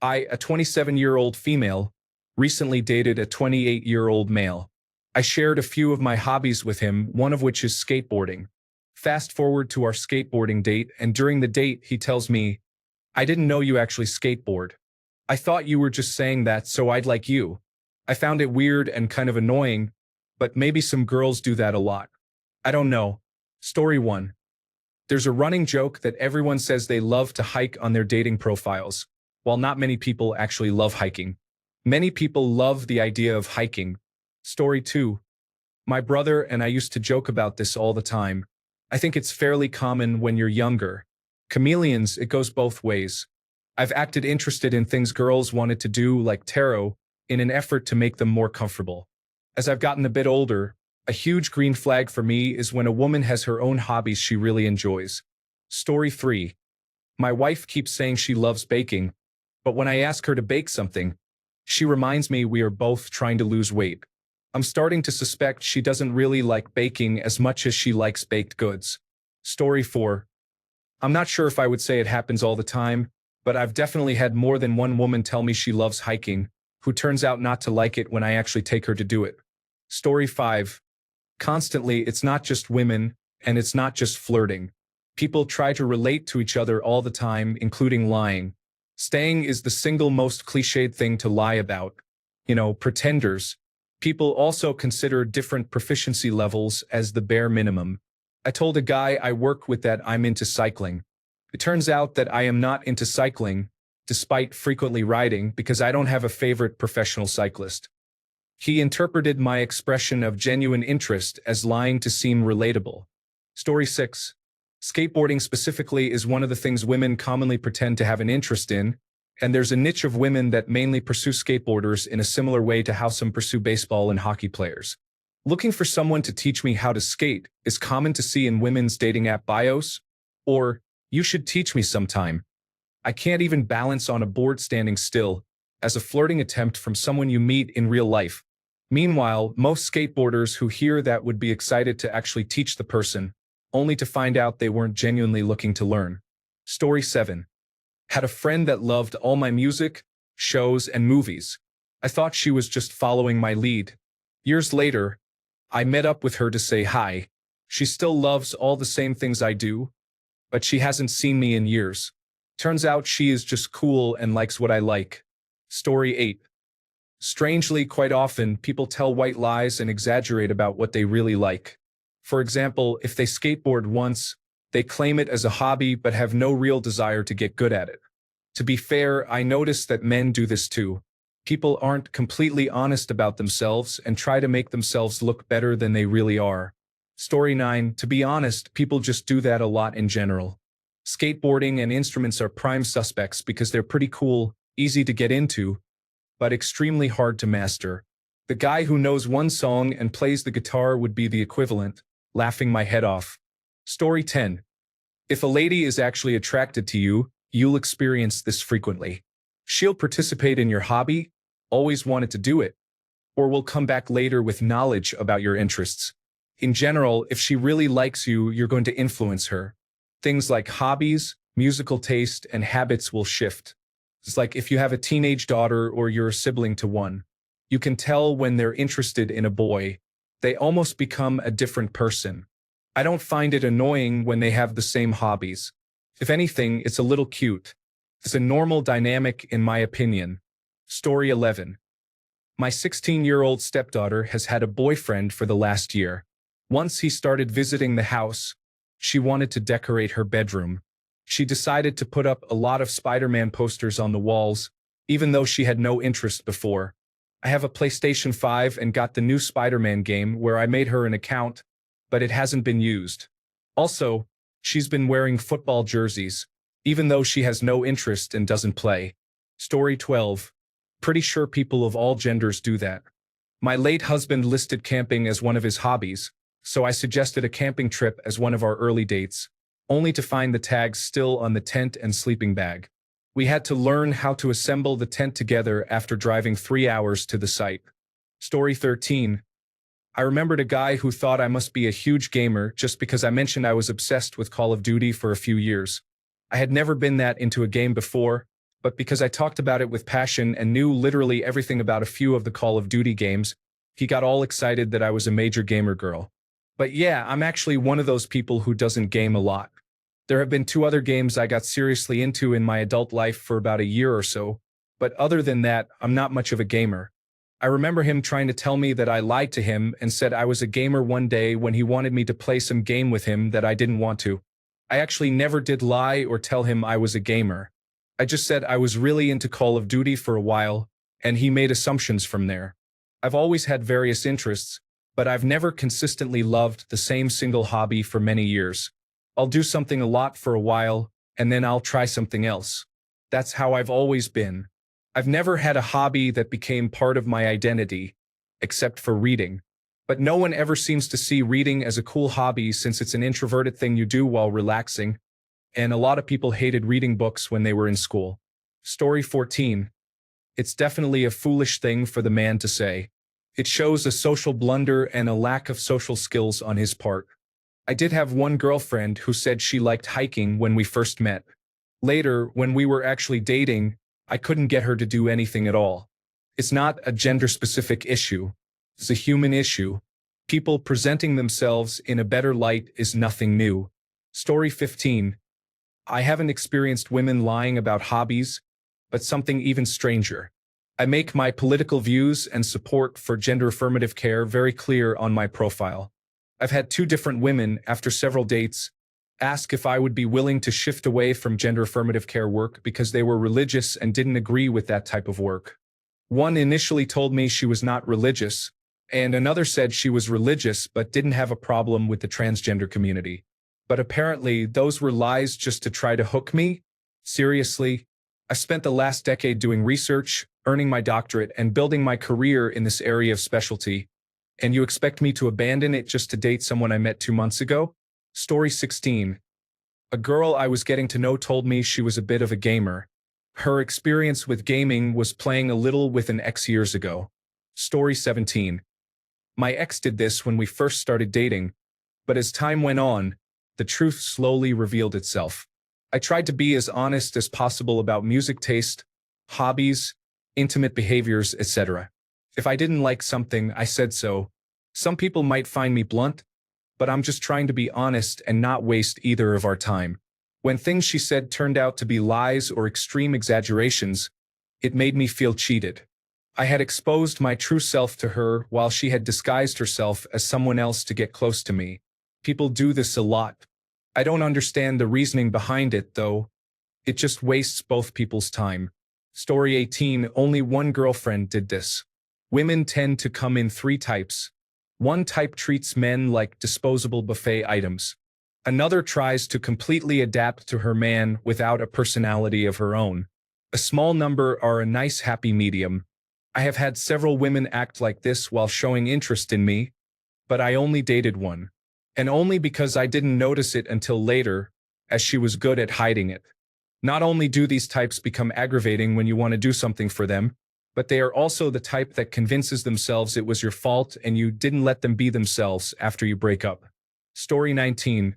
A 27-year-old female, recently dated a 28-year-old male. I shared a few of my hobbies with him, one of which is skateboarding. Fast forward to our skateboarding date, and during the date, he tells me, "I didn't know you actually skateboard. I thought you were just saying that so I'd like you." I found it weird and kind of annoying, but maybe some girls do that a lot. I don't know. Story 1. There's a running joke that everyone says they love to hike on their dating profiles, while not many people actually love hiking. Many people love the idea of hiking. Story 2. My brother and I used to joke about this all the time. I think it's fairly common when you're younger. Chameleons, it goes both ways. I've acted interested in things girls wanted to do, like tarot, in an effort to make them more comfortable. As I've gotten a bit older, a huge green flag for me is when a woman has her own hobbies she really enjoys. Story 3. My wife keeps saying she loves baking, but when I ask her to bake something, she reminds me we are both trying to lose weight. I'm starting to suspect she doesn't really like baking as much as she likes baked goods. Story 4. I'm not sure if I would say it happens all the time, but I've definitely had more than one woman tell me she loves hiking, who turns out not to like it when I actually take her to do it. Story 5. Constantly, it's not just women, and it's not just flirting. People try to relate to each other all the time, including lying. Staying is the single most cliched thing to lie about. Pretenders. People also consider different proficiency levels as the bare minimum. I told a guy I work with that I'm into cycling. It turns out that I am not into cycling, despite frequently riding, because I don't have a favorite professional cyclist. He interpreted my expression of genuine interest as lying to seem relatable. Story 6. Skateboarding specifically is one of the things women commonly pretend to have an interest in, and there's a niche of women that mainly pursue skateboarders in a similar way to how some pursue baseball and hockey players. Looking for someone to teach me how to skate is common to see in women's dating app bios, or, "You should teach me sometime." I can't even balance on a board standing still, as a flirting attempt from someone you meet in real life. Meanwhile, most skateboarders who hear that would be excited to actually teach the person, only to find out they weren't genuinely looking to learn. Story 7. Had a friend that loved all my music, shows, and movies. I thought she was just following my lead. Years later, I met up with her to say hi. She still loves all the same things I do, but she hasn't seen me in years. Turns out she is just cool and likes what I like. Story 8. Strangely, quite often, people tell white lies and exaggerate about what they really like. For example, if they skateboard once, they claim it as a hobby but have no real desire to get good at it. To be fair, I notice that men do this too. People aren't completely honest about themselves and try to make themselves look better than they really are. Story 9. To be honest, people just do that a lot in general. Skateboarding and instruments are prime suspects because they're pretty cool, easy to get into, but extremely hard to master. The guy who knows one song and plays the guitar would be the equivalent, laughing my head off. Story 10. If a lady is actually attracted to you, you'll experience this frequently. She'll participate in your hobby, always wanted to do it, or will come back later with knowledge about your interests. In general, if she really likes you, you're going to influence her. Things like hobbies, musical taste, and habits will shift. It's like if you have a teenage daughter or you're a sibling to one. You can tell when they're interested in a boy. They almost become a different person. I don't find it annoying when they have the same hobbies. If anything, it's a little cute. It's a normal dynamic in my opinion. Story 11. My 16-year-old stepdaughter has had a boyfriend for the last year. Once he started visiting the house, she wanted to decorate her bedroom. She decided to put up a lot of Spider-Man posters on the walls, even though she had no interest before. I have a PlayStation 5 and got the new Spider-Man game where I made her an account, but it hasn't been used. Also, she's been wearing football jerseys, even though she has no interest and doesn't play. Story 12. Pretty sure people of all genders do that. My late husband listed camping as one of his hobbies, so I suggested a camping trip as one of our early dates, only to find the tags still on the tent and sleeping bag. We had to learn how to assemble the tent together after driving 3 hours to the site. Story 13. I remembered a guy who thought I must be a huge gamer just because I mentioned I was obsessed with Call of Duty for a few years. I had never been that into a game before, but because I talked about it with passion and knew literally everything about a few of the Call of Duty games, he got all excited that I was a major gamer girl. But yeah, I'm actually one of those people who doesn't game a lot. There have been two other games I got seriously into in my adult life for about a year or so, but other than that, I'm not much of a gamer. I remember him trying to tell me that I lied to him and said I was a gamer one day when he wanted me to play some game with him that I didn't want to. I actually never did lie or tell him I was a gamer. I just said I was really into Call of Duty for a while, and he made assumptions from there. I've always had various interests, but I've never consistently loved the same single hobby for many years. I'll do something a lot for a while, and then I'll try something else. That's how I've always been. I've never had a hobby that became part of my identity, except for reading. But no one ever seems to see reading as a cool hobby since it's an introverted thing you do while relaxing, and a lot of people hated reading books when they were in school. Story 14. It's definitely a foolish thing for the man to say. It shows a social blunder and a lack of social skills on his part. I did have one girlfriend who said she liked hiking when we first met. Later, when we were actually dating, I couldn't get her to do anything at all. It's not a gender-specific issue. It's a human issue. People presenting themselves in a better light is nothing new. Story 15. I haven't experienced women lying about hobbies, but something even stranger. I make my political views and support for gender-affirmative care very clear on my profile. I've had two different women, after several dates, ask if I would be willing to shift away from gender-affirmative care work because they were religious and didn't agree with that type of work. One initially told me she was not religious, and another said she was religious but didn't have a problem with the transgender community. But apparently, those were lies just to try to hook me? Seriously? I spent the last decade doing research, earning my doctorate, and building my career in this area of specialty, and you expect me to abandon it just to date someone I met 2 months ago? Story 16. A girl I was getting to know told me she was a bit of a gamer. Her experience with gaming was playing a little with an ex years ago. Story 17. My ex did this when we first started dating, but as time went on, the truth slowly revealed itself. I tried to be as honest as possible about music taste, hobbies, intimate behaviors, etc. If I didn't like something, I said so. Some people might find me blunt, but I'm just trying to be honest and not waste either of our time. When things she said turned out to be lies or extreme exaggerations, it made me feel cheated. I had exposed my true self to her while she had disguised herself as someone else to get close to me. People do this a lot. I don't understand the reasoning behind it, though. It just wastes both people's time. Story 18. Only one girlfriend did this. Women tend to come in three types. One type treats men like disposable buffet items. Another tries to completely adapt to her man without a personality of her own. A small number are a nice happy medium. I have had several women act like this while showing interest in me, but I only dated one. And only because I didn't notice it until later, as she was good at hiding it. Not only do these types become aggravating when you want to do something for them, but they are also the type that convinces themselves it was your fault and you didn't let them be themselves after you break up. Story 19.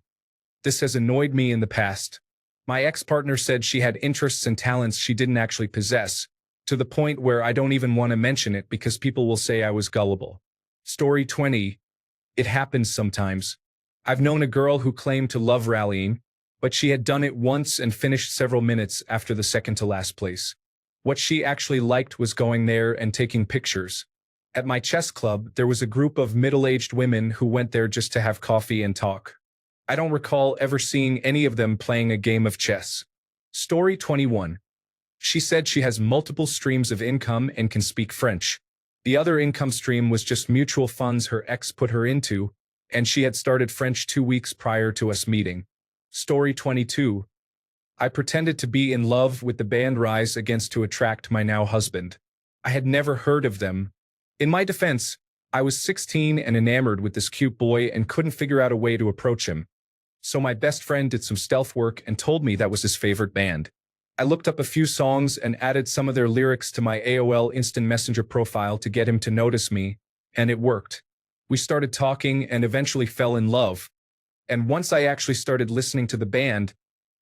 This has annoyed me in the past. My ex-partner said she had interests and talents she didn't actually possess, to the point where I don't even want to mention it because people will say I was gullible. Story 20. It happens sometimes. I've known a girl who claimed to love rallying, but she had done it once and finished several minutes after the second to last place. What she actually liked was going there and taking pictures. At my chess club, there was a group of middle-aged women who went there just to have coffee and talk. I don't recall ever seeing any of them playing a game of chess. Story 21. She said she has multiple streams of income and can speak French. The other income stream was just mutual funds her ex put her into, and she had started French 2 weeks prior to us meeting. Story 22. I pretended to be in love with the band Rise Against to attract my now husband. I had never heard of them. In my defense, I was 16 and enamored with this cute boy and couldn't figure out a way to approach him. So my best friend did some stealth work and told me that was his favorite band. I looked up a few songs and added some of their lyrics to my AOL Instant Messenger profile to get him to notice me, and it worked. We started talking and eventually fell in love. And once I actually started listening to the band,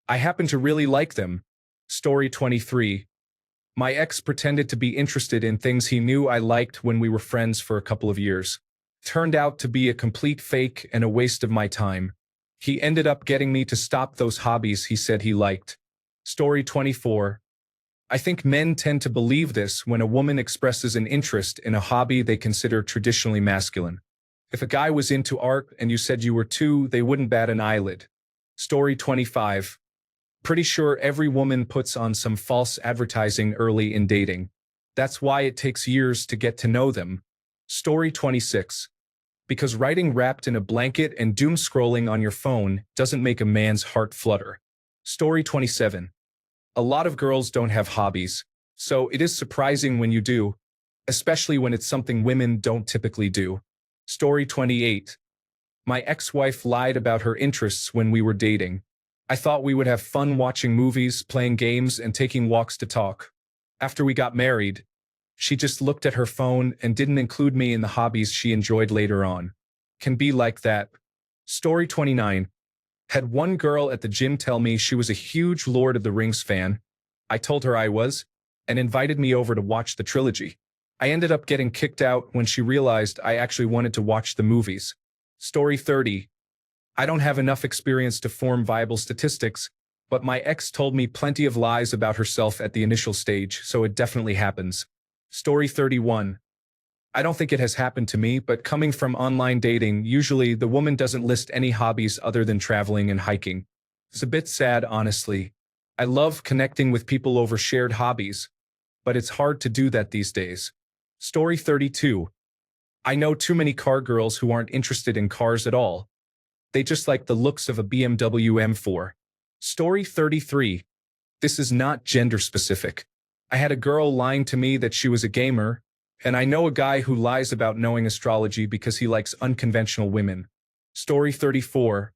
I happened to really like them. Story 23. My ex pretended to be interested in things he knew I liked when we were friends for a couple of years. Turned out to be a complete fake and a waste of my time. He ended up getting me to stop those hobbies he said he liked. Story 24. I think men tend to believe this when a woman expresses an interest in a hobby they consider traditionally masculine. If a guy was into art and you said you were too, they wouldn't bat an eyelid. Story 25. Pretty sure every woman puts on some false advertising early in dating. That's why it takes years to get to know them. Story 26. Because writing wrapped in a blanket and doom scrolling on your phone doesn't make a man's heart flutter. Story 27. A lot of girls don't have hobbies, so it is surprising when you do, especially when it's something women don't typically do. Story 28. My ex-wife lied about her interests when we were dating. I thought we would have fun watching movies, playing games, and taking walks to talk. After we got married, she just looked at her phone and didn't include me in the hobbies she enjoyed later on. Can be like that. Story 29. Had one girl at the gym tell me she was a huge Lord of the Rings fan. I told her I was, and invited me over to watch the trilogy. I ended up getting kicked out when she realized I actually wanted to watch the movies. Story 30. I don't have enough experience to form viable statistics, but my ex told me plenty of lies about herself at the initial stage, so it definitely happens. Story 31. I don't think it has happened to me, but coming from online dating, usually the woman doesn't list any hobbies other than traveling and hiking. It's a bit sad, honestly. I love connecting with people over shared hobbies, but it's hard to do that these days. Story 32. I know too many car girls who aren't interested in cars at all. They just like the looks of a BMW M4. Story 33. This is not gender specific. I had a girl lying to me that she was a gamer, and I know a guy who lies about knowing astrology because he likes unconventional women. Story 34.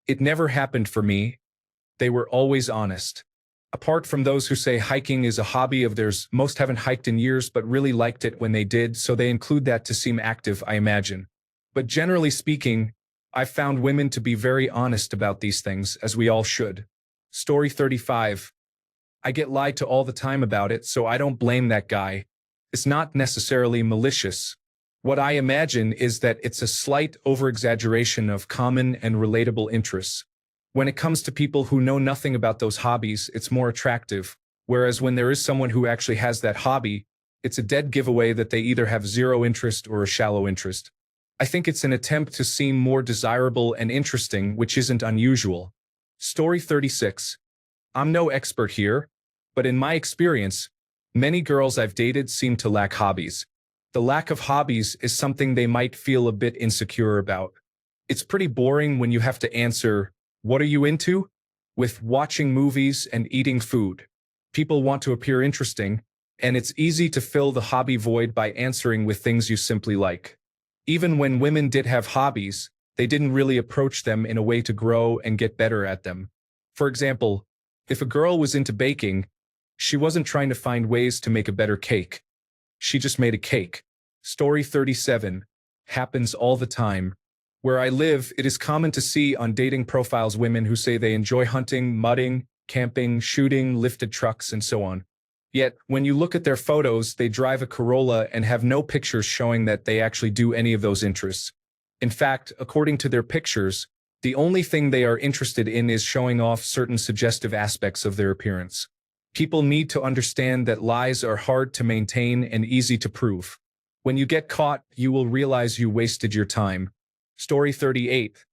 It never happened for me. They were always honest. Apart from those who say hiking is a hobby of theirs, most haven't hiked in years but really liked it when they did, so they include that to seem active, I imagine. But generally speaking, I've found women to be very honest about these things, as we all should. Story 35. I get lied to all the time about it, so I don't blame that guy. It's not necessarily malicious. What I imagine is that it's a slight over-exaggeration of common and relatable interests. When it comes to people who know nothing about those hobbies, it's more attractive, whereas when there is someone who actually has that hobby, it's a dead giveaway that they either have zero interest or a shallow interest. I think it's an attempt to seem more desirable and interesting, which isn't unusual. Story 36. I'm no expert here, but in my experience, many girls I've dated seem to lack hobbies. The lack of hobbies is something they might feel a bit insecure about. It's pretty boring when you have to answer, "What are you into?" with watching movies and eating food. People want to appear interesting, and it's easy to fill the hobby void by answering with things you simply like. Even when women did have hobbies, they didn't really approach them in a way to grow and get better at them. For example, if a girl was into baking, she wasn't trying to find ways to make a better cake. She just made a cake. Story 37. Happens all the time. Where I live, it is common to see on dating profiles women who say they enjoy hunting, mudding, camping, shooting, lifted trucks, and so on. Yet, when you look at their photos, they drive a Corolla and have no pictures showing that they actually do any of those interests. In fact, according to their pictures, the only thing they are interested in is showing off certain suggestive aspects of their appearance. People need to understand that lies are hard to maintain and easy to prove. When you get caught, you will realize you wasted your time. Story 38.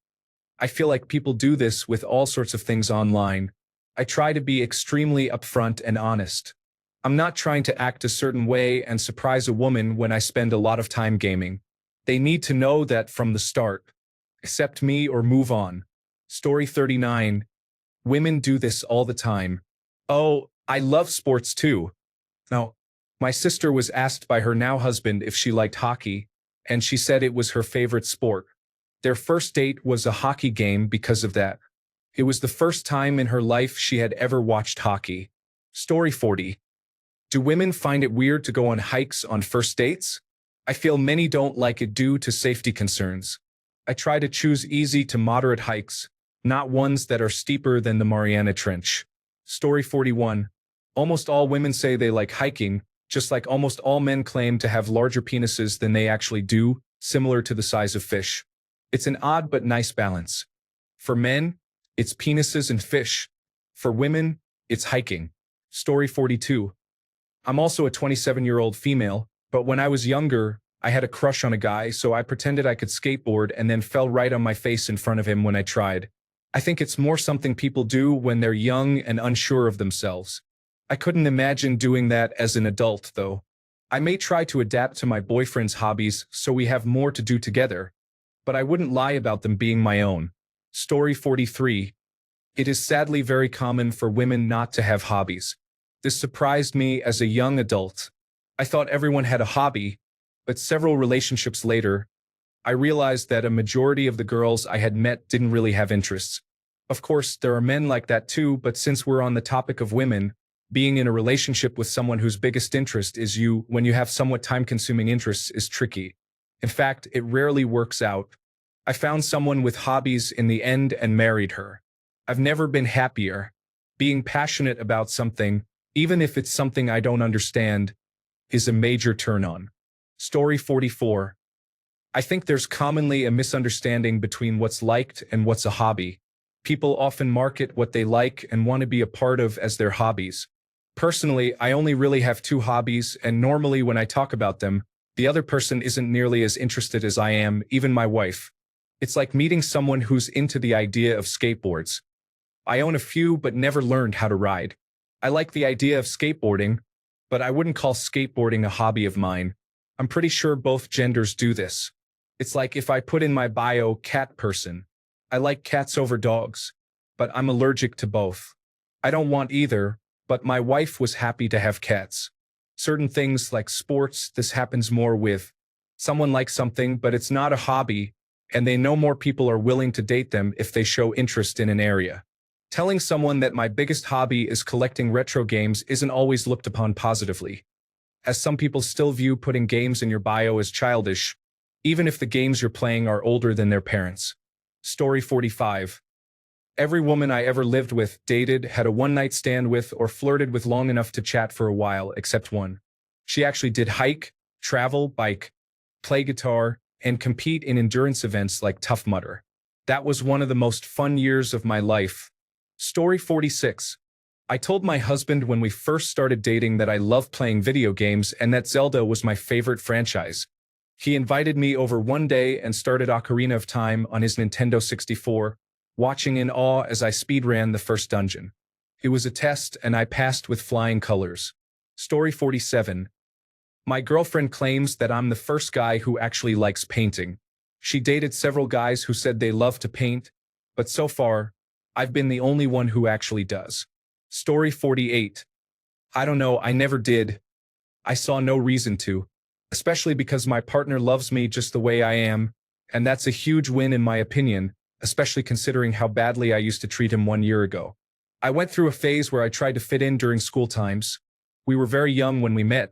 I feel like people do this with all sorts of things online. I try to be extremely upfront and honest. I'm not trying to act a certain way and surprise a woman when I spend a lot of time gaming. They need to know that from the start. Accept me or move on. Story 39. Women do this all the time. Oh, I love sports too. Now, my sister was asked by her now husband if she liked hockey, and she said it was her favorite sport. Their first date was a hockey game because of that. It was the first time in her life she had ever watched hockey. Story 40. Do women find it weird to go on hikes on first dates? I feel many don't like it due to safety concerns. I try to choose easy to moderate hikes, not ones that are steeper than the Mariana Trench. Story 41. Almost all women say they like hiking, just like almost all men claim to have larger penises than they actually do, similar to the size of fish. It's an odd but nice balance. For men, it's penises and fish. For women, it's hiking. Story 42. I'm also a 27-year-old female, but when I was younger, I had a crush on a guy, so I pretended I could skateboard and then fell right on my face in front of him when I tried. I think it's more something people do when they're young and unsure of themselves. I couldn't imagine doing that as an adult, though. I may try to adapt to my boyfriend's hobbies so we have more to do together, but I wouldn't lie about them being my own. Story 43. It is sadly very common for women not to have hobbies. This surprised me as a young adult. I thought everyone had a hobby, but several relationships later, I realized that a majority of the girls I had met didn't really have interests. Of course, there are men like that too, but since we're on the topic of women, being in a relationship with someone whose biggest interest is you when you have somewhat time-consuming interests is tricky. In fact, it rarely works out. I found someone with hobbies in the end and married her. I've never been happier. Being passionate about something, even if it's something I don't understand, is a major turn-on. Story 44. I think there's commonly a misunderstanding between what's liked and what's a hobby. People often market what they like and want to be a part of as their hobbies. Personally, I only really have two hobbies, and normally when I talk about them, the other person isn't nearly as interested as I am, even my wife. It's like meeting someone who's into the idea of skateboards. I own a few but never learned how to ride. I like the idea of skateboarding, but I wouldn't call skateboarding a hobby of mine. I'm pretty sure both genders do this. It's like if I put in my bio cat person. I like cats over dogs, but I'm allergic to both. I don't want either, but my wife was happy to have cats. Certain things like sports, this happens more with. Someone likes something, but it's not a hobby, and they know more people are willing to date them if they show interest in an area. Telling someone that my biggest hobby is collecting retro games isn't always looked upon positively, as some people still view putting games in your bio as childish, even if the games you're playing are older than their parents. Story 45. Every woman I ever lived with, dated, had a one-night stand with, or flirted with long enough to chat for a while, except one. She actually did hike, travel, bike, play guitar, and compete in endurance events like Tough Mudder. That was one of the most fun years of my life. Story 46. I told my husband when we first started dating that I love playing video games and that Zelda was my favorite franchise. He invited me over one day and started Ocarina of Time on his Nintendo 64, watching in awe as I speedran the first dungeon. It was a test and I passed with flying colors. Story 47. My girlfriend claims that I'm the first guy who actually likes painting. She dated several guys who said they love to paint, but so far, I've been the only one who actually does. Story 48. I don't know, I never did. I saw no reason to, especially because my partner loves me just the way I am, and that's a huge win in my opinion, especially considering how badly I used to treat him 1 year ago. I went through a phase where I tried to fit in during school times. We were very young when we met.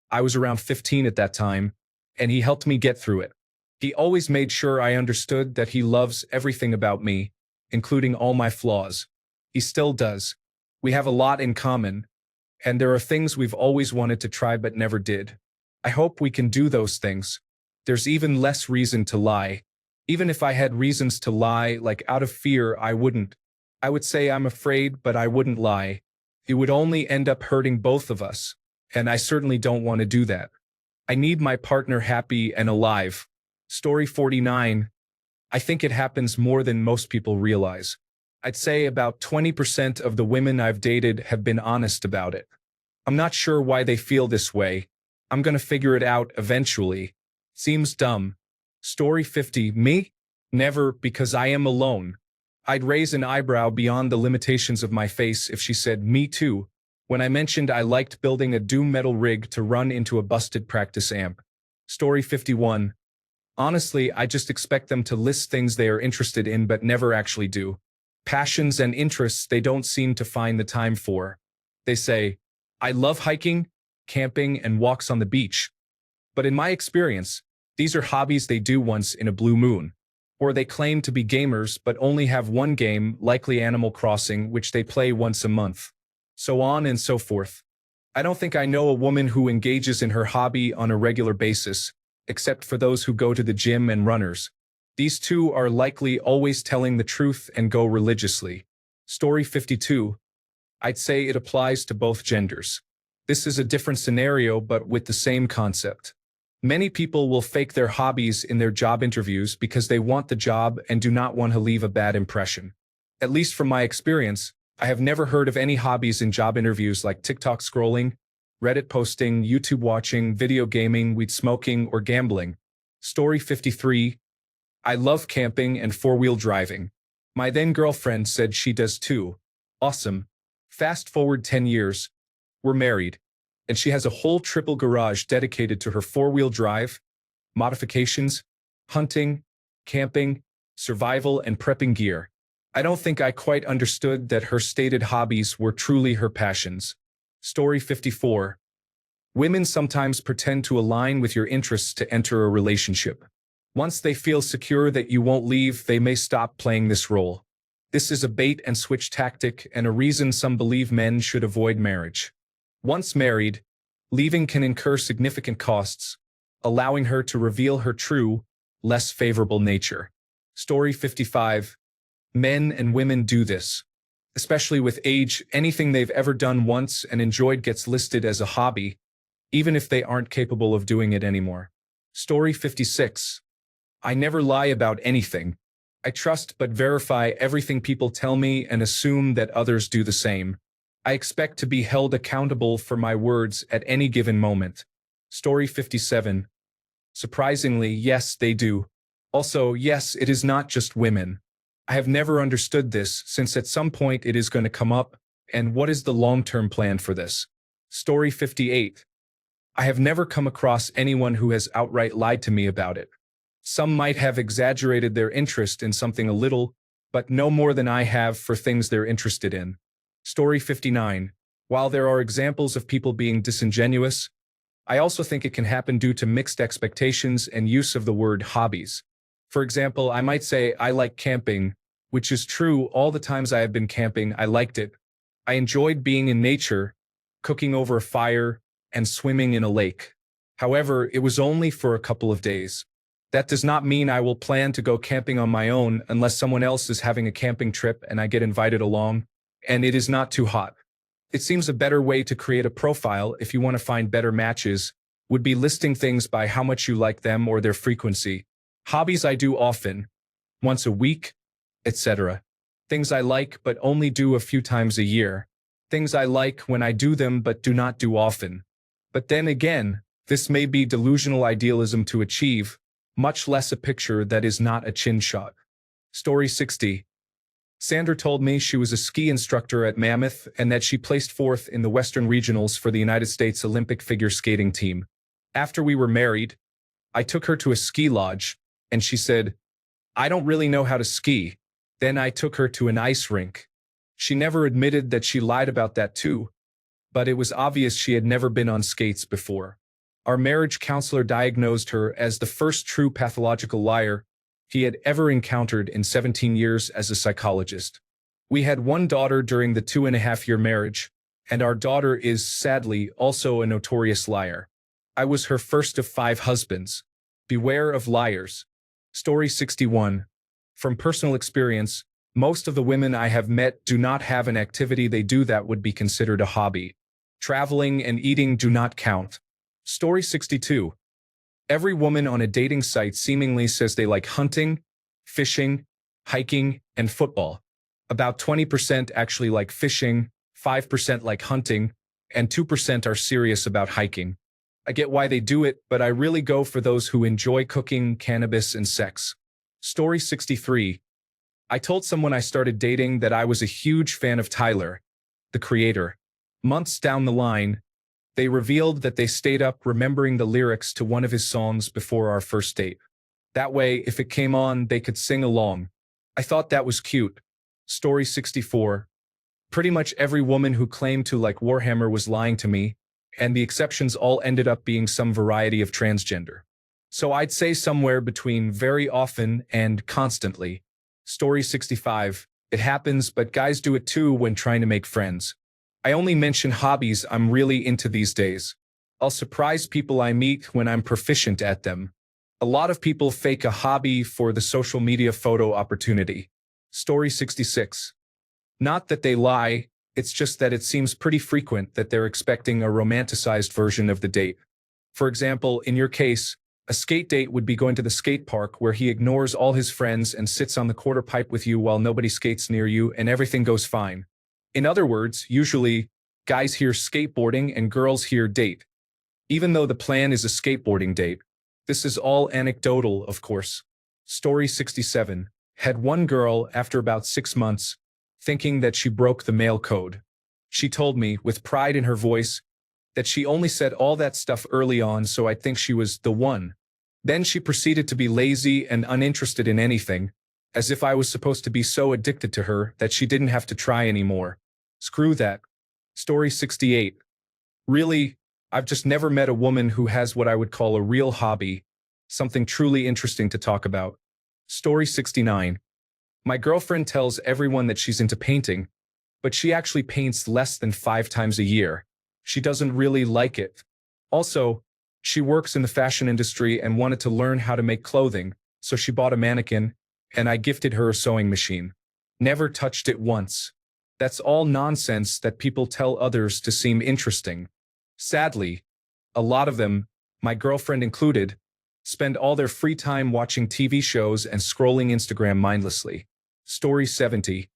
I was around 15 at that time, and he helped me get through it. He always made sure I understood that he loves everything about me, including all my flaws. He still does. We have a lot in common, and there are things we've always wanted to try but never did. I hope we can do those things. There's even less reason to lie. Even if I had reasons to lie, like out of fear, I wouldn't. I would say I'm afraid, but I wouldn't lie. It would only end up hurting both of us, and I certainly don't want to do that. I need my partner happy and alive. Story 49. I think it happens more than most people realize. I'd say about 20% of the women I've dated have been honest about it. I'm not sure why they feel this way. I'm gonna figure it out eventually. Seems dumb. Story 50. Me? Never, because I am alone. I'd raise an eyebrow beyond the limitations of my face if she said me too, when I mentioned I liked building a doom metal rig to run into a busted practice amp. Story 51. Honestly, I just expect them to list things they are interested in but never actually do. Passions and interests they don't seem to find the time for. They say, I love hiking, camping, and walks on the beach. But in my experience, these are hobbies they do once in a blue moon. Or they claim to be gamers but only have one game, likely Animal Crossing, which they play once a month. so on and so forth. I don't think I know a woman who engages in her hobby on a regular basis, except for those who go to the gym and runners. These two are likely always telling the truth and go religiously. Story 52. I'd say it applies to both genders. This is a different scenario, but with the same concept. Many people will fake their hobbies in their job interviews because they want the job and do not want to leave a bad impression. At least from my experience, I have never heard of any hobbies in job interviews like TikTok scrolling, Reddit posting, YouTube watching, video gaming, weed smoking, or gambling. Story 53. I love camping and four-wheel driving. My then girlfriend said she does too. Awesome. Fast forward 10 years. We're married, and she has a whole triple garage dedicated to her four-wheel drive, modifications, hunting, camping, survival, and prepping gear. I don't think I quite understood that her stated hobbies were truly her passions. Story 54. Women sometimes pretend to align with your interests to enter a relationship. Once they feel secure that you won't leave, they may stop playing this role. This is a bait-and-switch tactic and a reason some believe men should avoid marriage. Once married, leaving can incur significant costs, allowing her to reveal her true, less favorable nature. Story 55. Men and women do this. Especially with age, anything they've ever done once and enjoyed gets listed as a hobby, even if they aren't capable of doing it anymore. Story 56. I never lie about anything. I trust but verify everything people tell me and assume that others do the same. I expect to be held accountable for my words at any given moment. Story 57. Surprisingly, yes, they do. Also, yes, it is not just women. I have never understood this, since at some point it is going to come up, and what is the long-term plan for this? Story 58. I have never come across anyone who has outright lied to me about it. Some might have exaggerated their interest in something a little, but no more than I have for things they're interested in. Story 59. While there are examples of people being disingenuous, I also think it can happen due to mixed expectations and use of the word hobbies. For example, I might say, I like camping, which is true. All the times I have been camping, I liked it. I enjoyed being in nature, cooking over a fire, and swimming in a lake. However, it was only for a couple of days. That does not mean I will plan to go camping on my own unless someone else is having a camping trip and I get invited along, and it is not too hot. It seems a better way to create a profile if you want to find better matches would be listing things by how much you like them or their frequency. Hobbies I do often, once a week, etc. Things I like but only do a few times a year. Things I like when I do them but do not do often. But then again, this may be delusional idealism to achieve, much less a picture that is not a chin shot. Story 60. Sandra told me she was a ski instructor at Mammoth and that she placed fourth in the Western Regionals for the United States Olympic figure skating team. After we were married, I took her to a ski lodge, and she said, I don't really know how to ski. Then I took her to an ice rink. She never admitted that she lied about that too, but it was obvious she had never been on skates before. Our marriage counselor diagnosed her as the first true pathological liar he had ever encountered in 17 years as a psychologist. We had one daughter during the 2.5-year marriage, and our daughter is, sadly, also a notorious liar. I was her first of 5 husbands. Beware of liars. Story 61. From personal experience, most of the women I have met do not have an activity they do that would be considered a hobby. Traveling and eating do not count. Story 62. Every woman on a dating site seemingly says they like hunting, fishing, hiking, and football. About 20% actually like fishing, 5% like hunting, and 2% are serious about hiking. I get why they do it, but I really go for those who enjoy cooking, cannabis, and sex. Story 63. I told someone I started dating that I was a huge fan of Tyler, the creator. Months down the line, they revealed that they stayed up remembering the lyrics to one of his songs before our first date. That way, if it came on, they could sing along. I thought that was cute. Story 64. Pretty much every woman who claimed to like Warhammer was lying to me, and the exceptions all ended up being some variety of transgender. So I'd say somewhere between very often and constantly. Story 65. It happens, but guys do it too when trying to make friends. I only mention hobbies I'm really into these days. I'll surprise people I meet when I'm proficient at them. A lot of people fake a hobby for the social media photo opportunity. Story 66. Not that they lie, it's just that it seems pretty frequent that they're expecting a romanticized version of the date. For example, in your case, a skate date would be going to the skate park where he ignores all his friends and sits on the quarter pipe with you while nobody skates near you and everything goes fine. In other words, usually, guys hear skateboarding and girls hear date. Even though the plan is a skateboarding date. This is all anecdotal, of course. Story 67. Had one girl, after about 6 months, thinking that she broke the male code. She told me, with pride in her voice, that she only said all that stuff early on so I'd think she was the one. Then she proceeded to be lazy and uninterested in anything, as if I was supposed to be so addicted to her that she didn't have to try anymore. Screw that. Story 68. Really, I've just never met a woman who has what I would call a real hobby, something truly interesting to talk about. Story 69. My girlfriend tells everyone that she's into painting, but she actually paints less than 5 times a year. She doesn't really like it. Also, she works in the fashion industry and wanted to learn how to make clothing, so she bought a mannequin, and I gifted her a sewing machine. Never touched it once. That's all nonsense that people tell others to seem interesting. Sadly, a lot of them, my girlfriend included, spend all their free time watching TV shows and scrolling Instagram mindlessly. Story 70.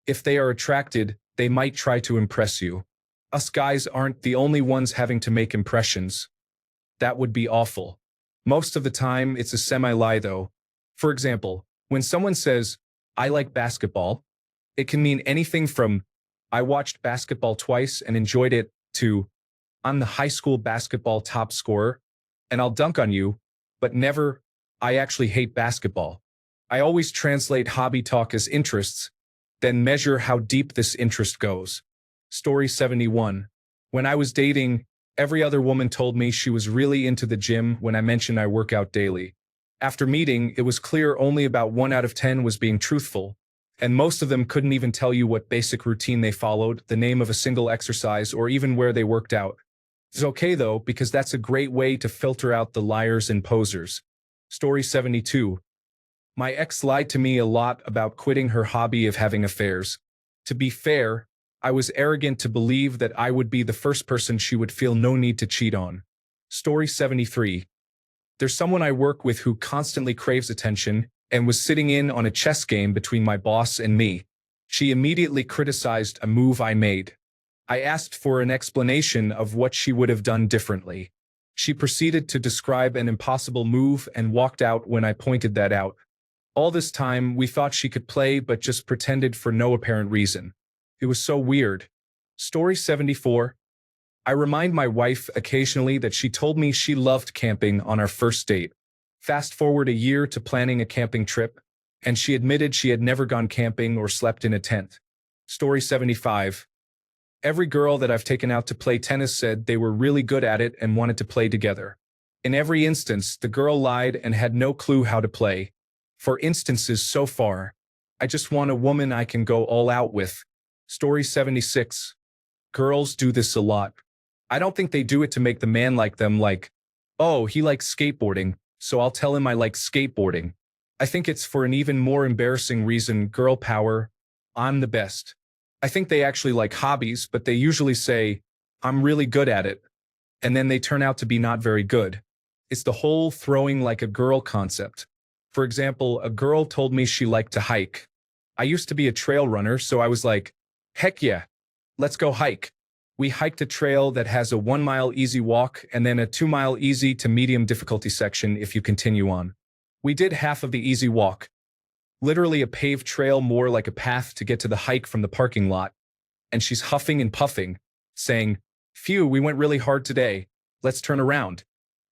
If they are attracted, they might try to impress you. Us guys aren't the only ones having to make impressions. That would be awful. Most of the time, it's a semi-lie though. For example, when someone says, I like basketball, it can mean anything from, I watched basketball twice and enjoyed it, to, I'm the high school basketball top scorer, and I'll dunk on you, but never, I actually hate basketball. I always translate hobby talk as interests, then measure how deep this interest goes. Story 71. When I was dating, every other woman told me she was really into the gym when I mentioned I work out daily. After meeting, it was clear only about 1 out of 10 was being truthful, and most of them couldn't even tell you what basic routine they followed, the name of a single exercise, or even where they worked out. It's okay though, because that's a great way to filter out the liars and posers. Story 72. My ex lied to me a lot about quitting her hobby of having affairs. To be fair, I was arrogant to believe that I would be the first person she would feel no need to cheat on. Story 73. There's someone I work with who constantly craves attention and was sitting in on a chess game between my boss and me. She immediately criticized a move I made. I asked for an explanation of what she would have done differently. She proceeded to describe an impossible move and walked out when I pointed that out. All this time, we thought she could play but just pretended for no apparent reason. It was so weird. Story 74. I remind my wife occasionally that she told me she loved camping on our first date. Fast forward a year to planning a camping trip, and she admitted she had never gone camping or slept in a tent. Story 75. Every girl that I've taken out to play tennis said they were really good at it and wanted to play together. In every instance, the girl lied and had no clue how to play. For instances so far, I just want a woman I can go all out with. Story 76. Girls do this a lot. I don't think they do it to make the man like them, like, oh, he likes skateboarding, so I'll tell him I like skateboarding. I think it's for an even more embarrassing reason: girl power. I'm the best. I think they actually like hobbies, but they usually say, I'm really good at it. And then they turn out to be not very good. It's the whole throwing like a girl concept. For example, a girl told me she liked to hike. I used to be a trail runner, so I was like, heck yeah, let's go hike. We hiked a trail that has a 1-mile easy walk and then a 2-mile easy to medium difficulty section if you continue on. We did half of the easy walk. Literally a paved trail, more like a path to get to the hike from the parking lot. And she's huffing and puffing, saying, phew, we went really hard today. Let's turn around.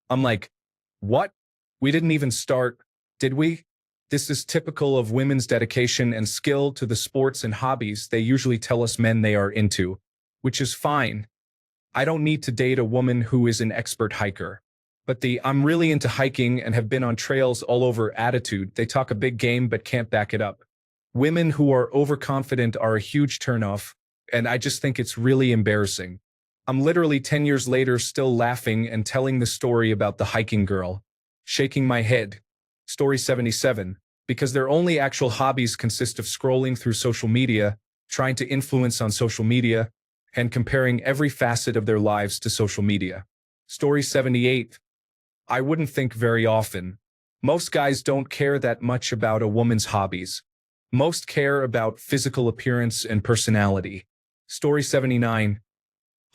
I'm like, what? We didn't even start, did we? This is typical of women's dedication and skill to the sports and hobbies they usually tell us men they are into, which is fine. I don't need to date a woman who is an expert hiker. But the I'm really into hiking and have been on trails all over attitude, they talk a big game but can't back it up. Women who are overconfident are a huge turnoff, and I just think it's really embarrassing. I'm literally 10 years later still laughing and telling the story about the hiking girl. Shaking my head. Story 77. Because their only actual hobbies consist of scrolling through social media, trying to influence on social media, and comparing every facet of their lives to social media. Story 78. I wouldn't think very often. Most guys don't care that much about a woman's hobbies. Most care about physical appearance and personality. Story 79.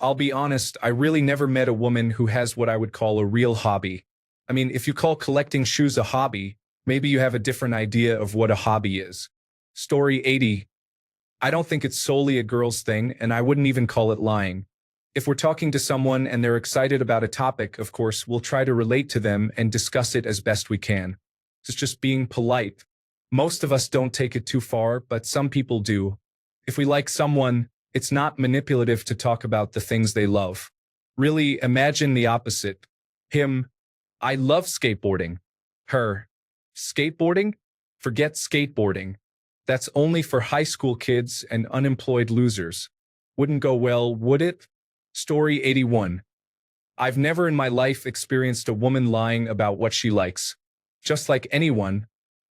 I'll be honest, I really never met a woman who has what I would call a real hobby. I mean, if you call collecting shoes a hobby, maybe you have a different idea of what a hobby is. Story 80. I don't think it's solely a girl's thing, and I wouldn't even call it lying. If we're talking to someone and they're excited about a topic, of course, we'll try to relate to them and discuss it as best we can. It's just being polite. Most of us don't take it too far, but some people do. If we like someone, it's not manipulative to talk about the things they love. Really, imagine the opposite. Him, I love skateboarding. Her, skateboarding? Forget skateboarding. That's only for high school kids and unemployed losers. Wouldn't go well, would it? Story 81. I've never in my life experienced a woman lying about what she likes. Just like anyone,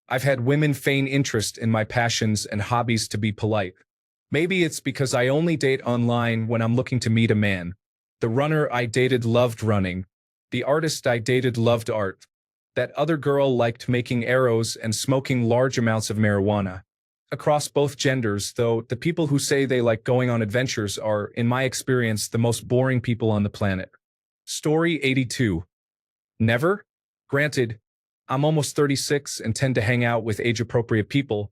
I've had women feign interest in my passions and hobbies to be polite. Maybe it's because I only date online when I'm looking to meet a man. The runner I dated loved running. The artist I dated loved art. That other girl liked making arrows and smoking large amounts of marijuana. Across both genders, though, the people who say they like going on adventures are, in my experience, the most boring people on the planet. Story 82. Never? Granted, I'm almost 36 and tend to hang out with age-appropriate people,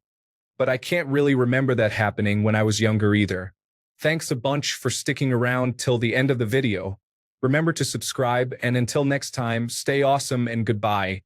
but I can't really remember that happening when I was younger either. Thanks a bunch for sticking around till the end of the video. Remember to subscribe, and until next time, stay awesome and goodbye.